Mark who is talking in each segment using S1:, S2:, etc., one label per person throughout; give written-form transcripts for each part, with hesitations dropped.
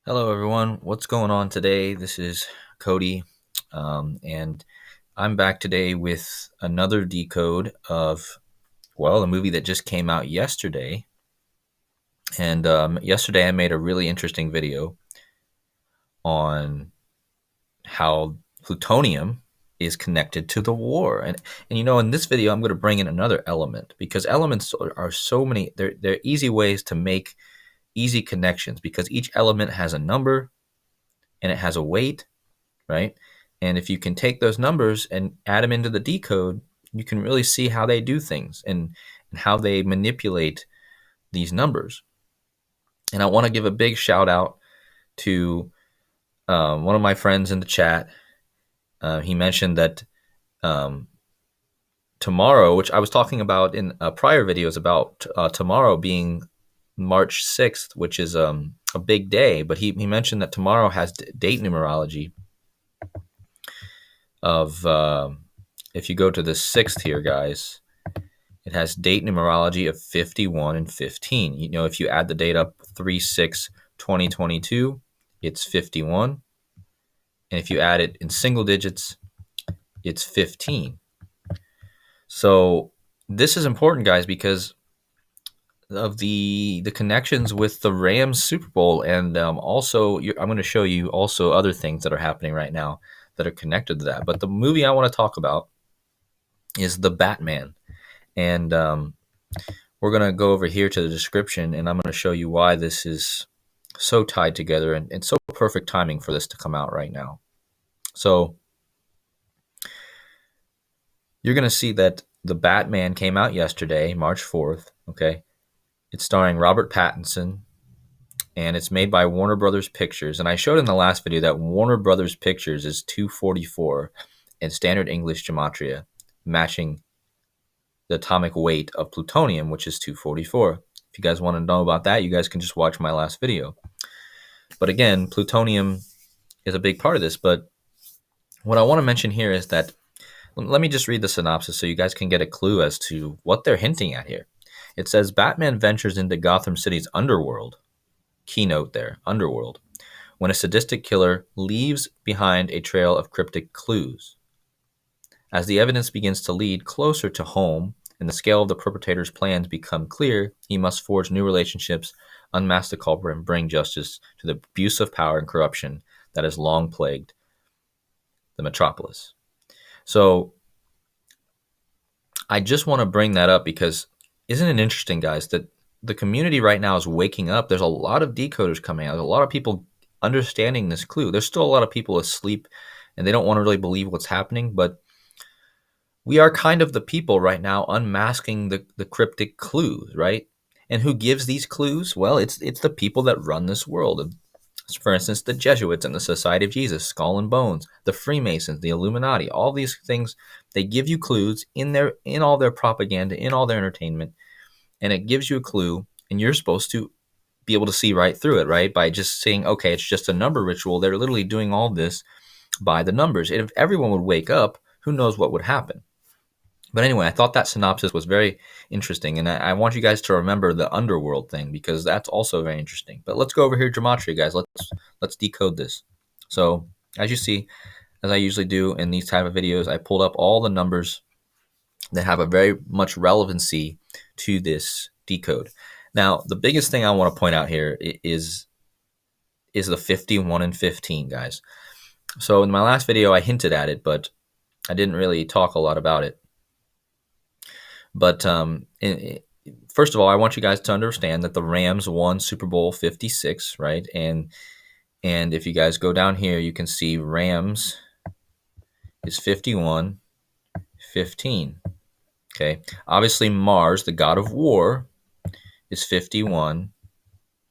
S1: Hello, everyone. What's going on today? This is Cody, and I'm back today with another decode of, a movie that just came out yesterday. And yesterday I made a really interesting video on how plutonium is connected to the war. And in this video, I'm going to bring in another element because elements are so many, they're easy ways to make easy connections because each element has a number and it has a weight, right? And if you can take those numbers and add them into the decode, you can really see how they do things and how they manipulate these numbers. And I want to give a big shout out to one of my friends in the chat. He mentioned that um, tomorrow, which I was talking about in prior videos about tomorrow being March 6th, which is a big day, but he mentioned that tomorrow has date numerology of if you go to the 6th here, guys, it has date numerology of 51 and 15. If you add the date up 3/6/2022, it's 51. And if you add it in single digits, it's 15. So this is important, guys, because of the connections with the Rams Super Bowl, and also I'm going to show you also other things that are happening right now that are connected to that. But the movie I want to talk about is The Batman, and we're going to go over here to the description, and I'm going to show you why this is so tied together and so perfect timing for this to come out right now. So you're going to see that The Batman came out yesterday, March 4th. Okay. It's starring Robert Pattinson, and it's made by Warner Brothers Pictures. And I showed in the last video that Warner Brothers Pictures is 244 in standard English gematria, matching the atomic weight of plutonium, which is 244. If you guys want to know about that, you guys can just watch my last video. But again, plutonium is a big part of this. But what I want to mention here is that, let me just read the synopsis so you guys can get a clue as to what they're hinting at here. It says Batman ventures into Gotham City's underworld. Keynote there, underworld. When a sadistic killer leaves behind a trail of cryptic clues. As the evidence begins to lead closer to home and the scale of the perpetrator's plans become clear, he must forge new relationships, unmask the culprit, and bring justice to the abuse of power and corruption that has long plagued the metropolis. So I just want to bring that up because isn't it interesting, guys, that the community right now is waking up. There's a lot of decoders coming out. There's a lot of people understanding this clue. There's still a lot of people asleep and they don't want to really believe what's happening, but we are kind of the people right now unmasking the cryptic clues, right? And who gives these clues? Well, it's the people that run this world. For instance, the Jesuits and the Society of Jesus, Skull and Bones, the Freemasons, the Illuminati, all these things, they give you clues in all their propaganda, in all their entertainment, and it gives you a clue, and you're supposed to be able to see right through it, right? By just saying, okay, it's just a number ritual. They're literally doing all this by the numbers. And if everyone would wake up, who knows what would happen? But anyway, I thought that synopsis was very interesting, and I want you guys to remember the underworld thing because that's also very interesting. But let's go over here, gematria, guys. Let's decode this. So as you see, as I usually do in these type of videos, I pulled up all the numbers that have a very much relevancy to this decode. Now, the biggest thing I want to point out here is the 51 and 15, guys. So in my last video, I hinted at it, but I didn't really talk a lot about it. But first of all, I want you guys to understand that the Rams won Super Bowl 56, right? And if you guys go down here, you can see Rams is 51, 15. Okay. Obviously, Mars, the god of war, is 51.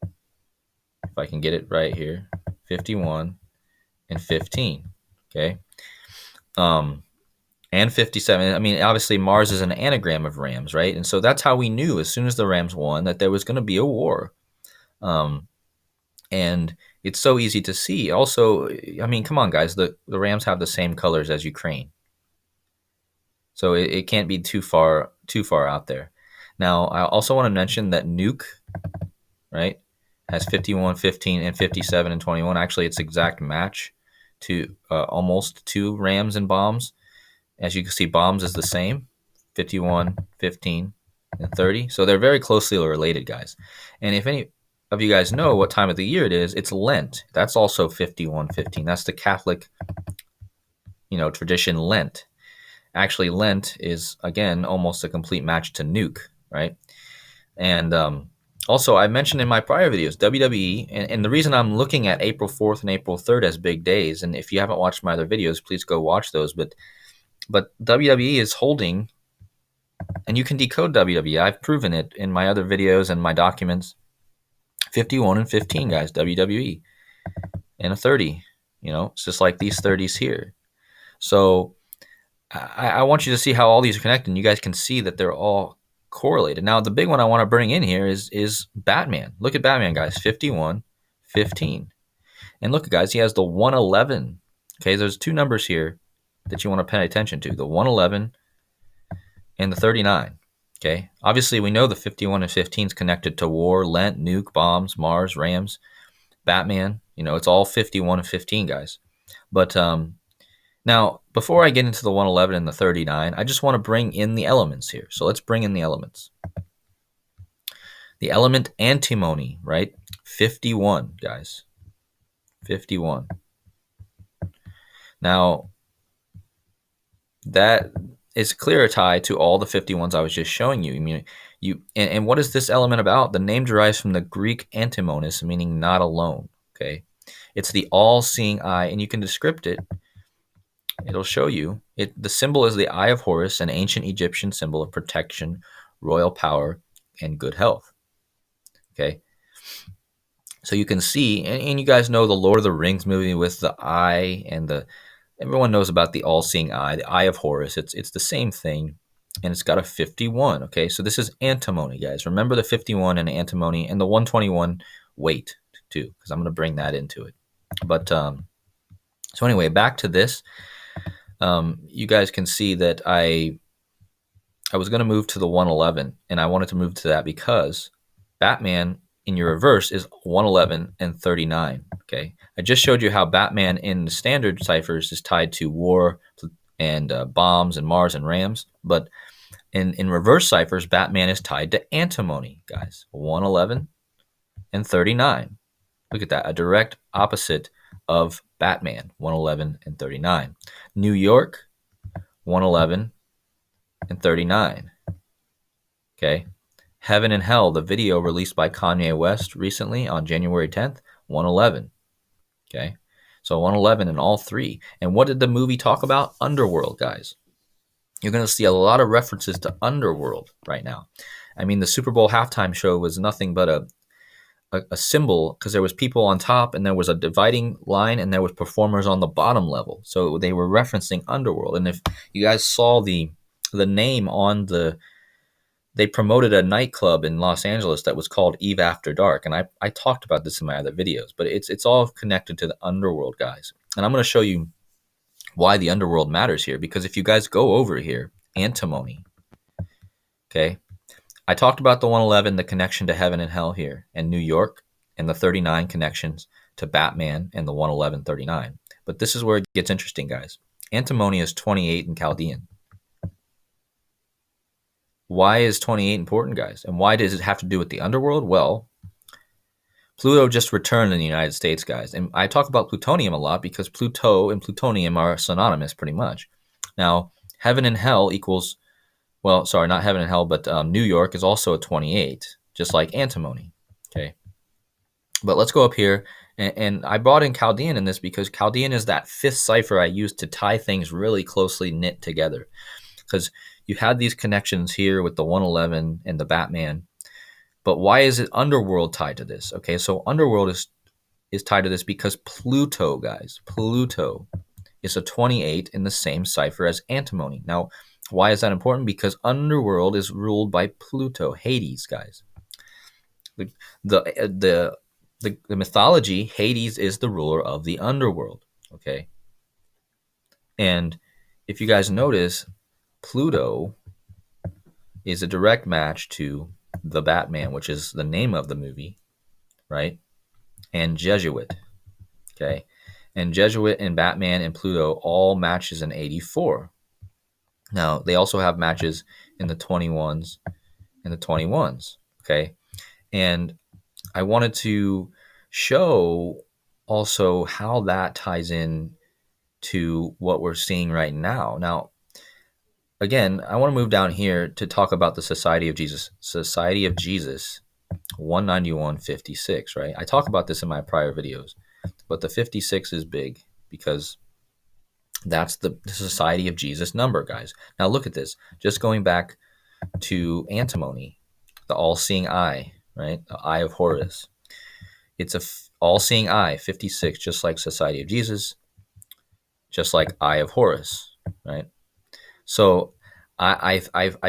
S1: If I can get it right here, 51 and 15. Okay. And 57. I mean, obviously, Mars is an anagram of Rams, right? And so that's how we knew as soon as the Rams won that there was going to be a war. And it's so easy to see. Also, I mean, come on, guys. The Rams have the same colors as Ukraine, so it can't be too far out there. Now, I also want to mention that nuke, right? has 51, 15, and 57 and 21. Actually, it's exact match to almost to Rams and Bombs. As you can see, Bombs is the same, 51, 15, and 30. So they're very closely related, guys. And if any of you guys know what time of the year it is, it's Lent. That's also 51, 15. That's the Catholic, tradition Lent. Actually, Lent is, again, almost a complete match to Nuke, right? And also, I mentioned in my prior videos, WWE, and the reason I'm looking at April 4th and April 3rd as big days, and if you haven't watched my other videos, please go watch those. But WWE is holding, and you can decode WWE. I've proven it in my other videos and my documents. 51 and 15, guys, WWE, and a 30. It's just like these 30s here. So I want you to see how all these are connected, and you guys can see that they're all correlated. Now, the big one I want to bring in here is Batman. Look at Batman, guys, 51, 15. And look, guys, he has the 111. Okay, there's two numbers here that you want to pay attention to, the 111 and the 39. Okay, obviously we know the 51 and 15 is connected to war, Lent, Nuke, Bombs, Mars, Rams, Batman. It's all 51 and 15, guys. But now, before I get into the 111 and the 39, I just want to bring in the elements here. So let's bring in the elements. The element antimony, right? 51, guys. 51. Now, that is a clear tie to all the 51s I was just showing you. I mean, and what is this element about? The name derives from the Greek antimonis, meaning not alone. Okay, it's the all-seeing eye, and you can descript it. It'll show you it. The symbol is the Eye of Horus, an ancient Egyptian symbol of protection, royal power, and good health. Okay, so you can see, and you guys know the Lord of the Rings movie with the eye, and everyone knows about the all-seeing eye, the Eye of Horus. It's the same thing, and it's got a 51. Okay, so this is antimony, guys. Remember the 51 and antimony, and the 121 weight too, because I'm going to bring that into it. But so anyway, back to this. You guys can see that I was going to move to the 111, and I wanted to move to that because Batman in your reverse is 111 and 39. Okay, I just showed you how Batman in the standard ciphers is tied to war and bombs and Mars and Rams, but in reverse ciphers, Batman is tied to antimony, guys. 111 and 39. Look at that, a direct opposite of Batman, 111 and 39. New York, 111 and 39. Okay. Heaven and Hell, the video released by Kanye West recently on January 10th, 111. Okay. So 111 in all three. And what did the movie talk about? Underworld, guys. You're going to see a lot of references to Underworld right now. I mean, the Super Bowl halftime show was nothing but a symbol, because there was people on top and there was a dividing line and there was performers on the bottom level. So they were referencing Underworld. And if you guys saw the name on they promoted a nightclub in Los Angeles that was called Eve After Dark. And I talked about this in my other videos, but it's all connected to the Underworld, guys. And I'm going to show you why the Underworld matters here, because if you guys go over here, antimony, okay, I talked about the 111, the connection to heaven and hell here, and New York, and the 39 connections to Batman and the 111, 39. But this is where it gets interesting, guys. Antimony is 28 in Chaldean. Why is 28 important, guys? And why does it have to do with the Underworld? Well, Pluto just returned in the United States, guys. And I talk about plutonium a lot because Pluto and plutonium are synonymous pretty much. Now, heaven and hell equals, well, sorry, not heaven and hell, but New York is also a 28, just like antimony. Okay. But let's go up here. And I brought in Chaldean in this because Chaldean is that fifth cipher I used to tie things really closely knit together. Because you had these connections here with the 111 and the Batman. But why is it Underworld tied to this? Okay, so Underworld is tied to this because Pluto, guys, Pluto is a 28 in the same cipher as antimony. Now, why is that important? Because Underworld is ruled by Pluto, Hades, guys. The mythology, Hades is the ruler of the Underworld, okay? And if you guys notice, Pluto is a direct match to the Batman, which is the name of the movie, right? And Jesuit, okay? And Jesuit and Batman and Pluto all matches in 84. Now, they also have matches in the 21s and the 21s, okay? And I wanted to show also how that ties in to what we're seeing right now. Now, again, I want to move down here to talk about the Society of Jesus. Society of Jesus 191.56, right? I talk about this in my prior videos, but the 56 is big because that's the Society of Jesus number, guys. Now look at this. Just going back to Antimony, the all-seeing eye, right? The eye of Horus. It's a all-seeing eye, 56, just like Society of Jesus, just like Eye of Horus, right? So I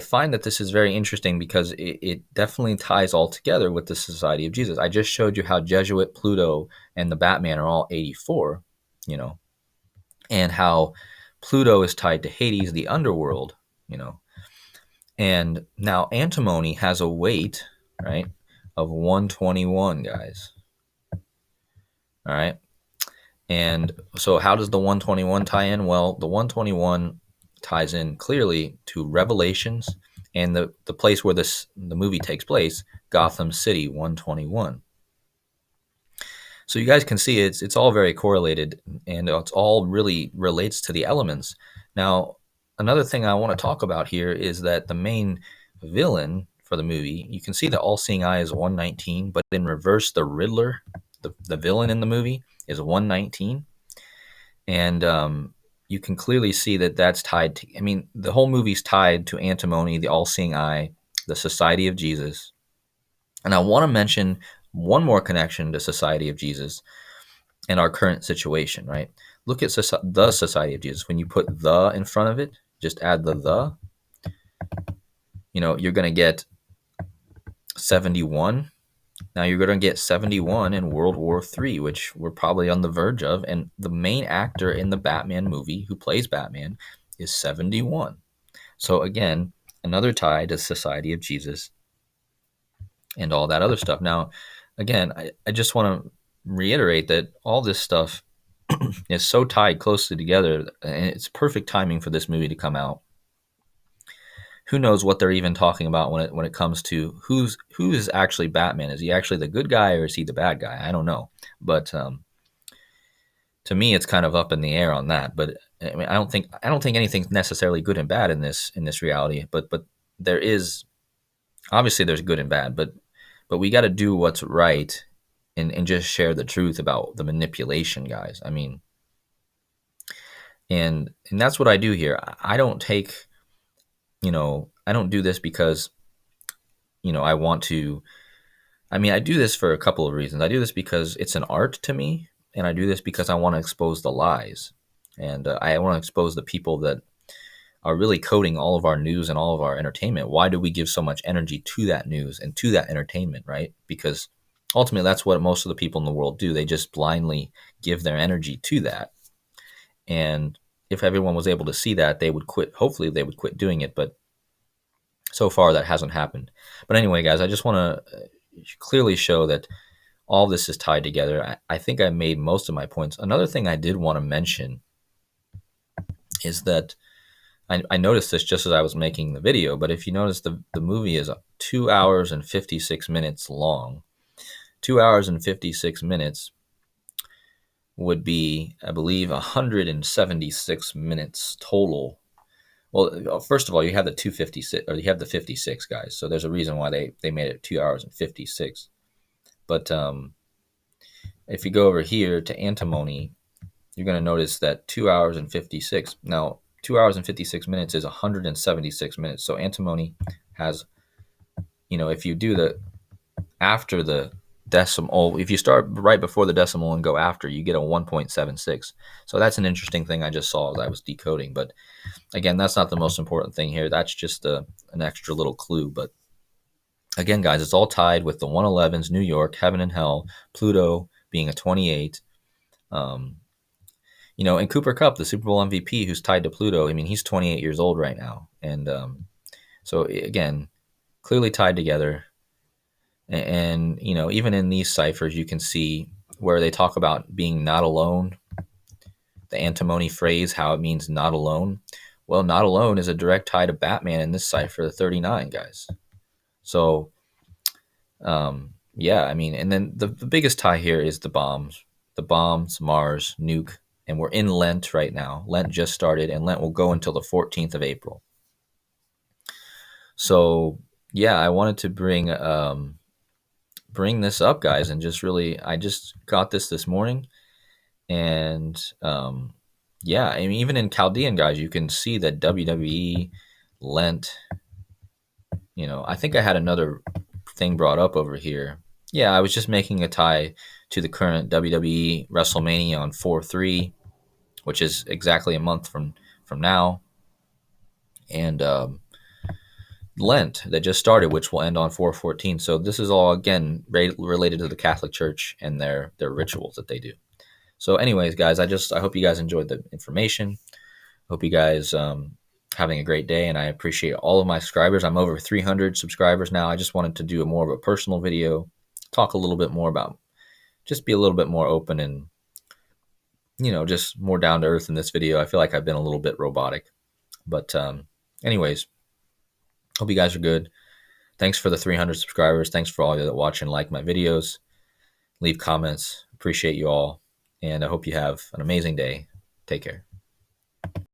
S1: find that this is very interesting because it definitely ties all together with the Society of Jesus. I just showed you how Jesuit, Pluto, and the Batman are all 84, you know, and how Pluto is tied to Hades, the underworld, you know. And now Antimony has a weight, right, of 121, guys. All right. And so how does the 121 tie in? Well, the 121 ties in clearly to Revelations and the place where the movie takes place, Gotham City 121. So you guys can see it's all very correlated, and it's all really relates to the elements. Now, another thing I want to talk about here is that the main villain for the movie, you can see the all-seeing eye is 119, but in reverse, the Riddler, the villain in the movie, is 119. And you can clearly see that that's tied to, I mean, the whole movie's tied to Antimony, the all-seeing eye, the Society of Jesus. And I want to mention one more connection to Society of Jesus and our current situation, right? Look at the Society of Jesus. When you put the in front of it, just add the, you're going to get 71. Now you're going to get 71 in World War III, which we're probably on the verge of. And the main actor in the Batman movie who plays Batman is 71. So again, another tie to Society of Jesus and all that other stuff. Now, again, I just want to reiterate that all this stuff is so tied closely together, and it's perfect timing for this movie to come out. Who knows what they're even talking about when it comes to who is actually Batman? Is he actually the good guy or is he the bad guy? I don't know, but to me, it's kind of up in the air on that. But I mean, I don't think anything's necessarily good and bad in this reality. But there is, obviously there's good and bad, but we got to do what's right and just share the truth about the manipulation, guys. I mean, and that's what I do here. I don't take, I don't do this because, I want to. I mean, I do this for a couple of reasons. I do this because it's an art to me, and I do this because I want to expose the lies, and I want to expose the people that are really coding all of our news and all of our entertainment. Why do we give so much energy to that news and to that entertainment, right? Because ultimately, that's what most of the people in the world do. They just blindly give their energy to that. And if everyone was able to see that, they would quit. Hopefully, they would quit doing it. But so far, that hasn't happened. But anyway, guys, I just want to clearly show that all this is tied together. I think I made most of my points. Another thing I did want to mention is that I noticed this just as I was making the video, but if you notice, the movie is 2 hours and 56 minutes long. 2 hours and 56 minutes would be, I believe, 176 minutes total. Well, first of all, you have the 256, or you have the 56, guys. So there's a reason why they made it 2 hours and 56. But if you go over here to Antimony, you're going to notice that 2 hours and 56. Now, 2 hours and 56 minutes is 176 minutes. So Antimony has, if you do the after the decimal, if you start right before the decimal and go after, you get a 1.76. So that's an interesting thing I just saw as I was decoding. But again, that's not the most important thing here. That's just an extra little clue. But again, guys, it's all tied with the 111s, New York, Heaven and Hell, Pluto being a 28. And Cooper Kupp, the Super Bowl MVP, who's tied to Pluto, I mean, he's 28 years old right now. And so, again, clearly tied together. And even in these ciphers, you can see where they talk about being not alone, the antimony phrase, how it means not alone. Well, not alone is a direct tie to Batman in this cipher, the 39, guys. So, yeah, I mean, and then the biggest tie here is the bombs, Mars, nuke, and we're in Lent right now. Lent just started, and Lent will go until the 14th of April. So, yeah, I wanted to bring this up, guys, and I just got this morning, and yeah, I mean, even in Chaldean, guys, you can see that WWE, Lent. I think I had another thing brought up over here. Yeah, I was just making a tie to the current WWE WrestleMania on 4/3, which is exactly a month from now, and Lent that just started, which will end on 4/14. So this is all again related to the Catholic Church and their rituals that they do. So, anyways, guys, I hope you guys enjoyed the information. Hope you guys having a great day, and I appreciate all of my subscribers. I'm over 300 subscribers now. I just wanted to do more of a personal video, talk a little bit more about, just be a little bit more open and just more down to earth in this video. I feel like I've been a little bit robotic, but anyways, hope you guys are good. Thanks for the 300 subscribers. Thanks for all you that watch and like my videos. Leave comments. Appreciate you all, and I hope you have an amazing day. Take care.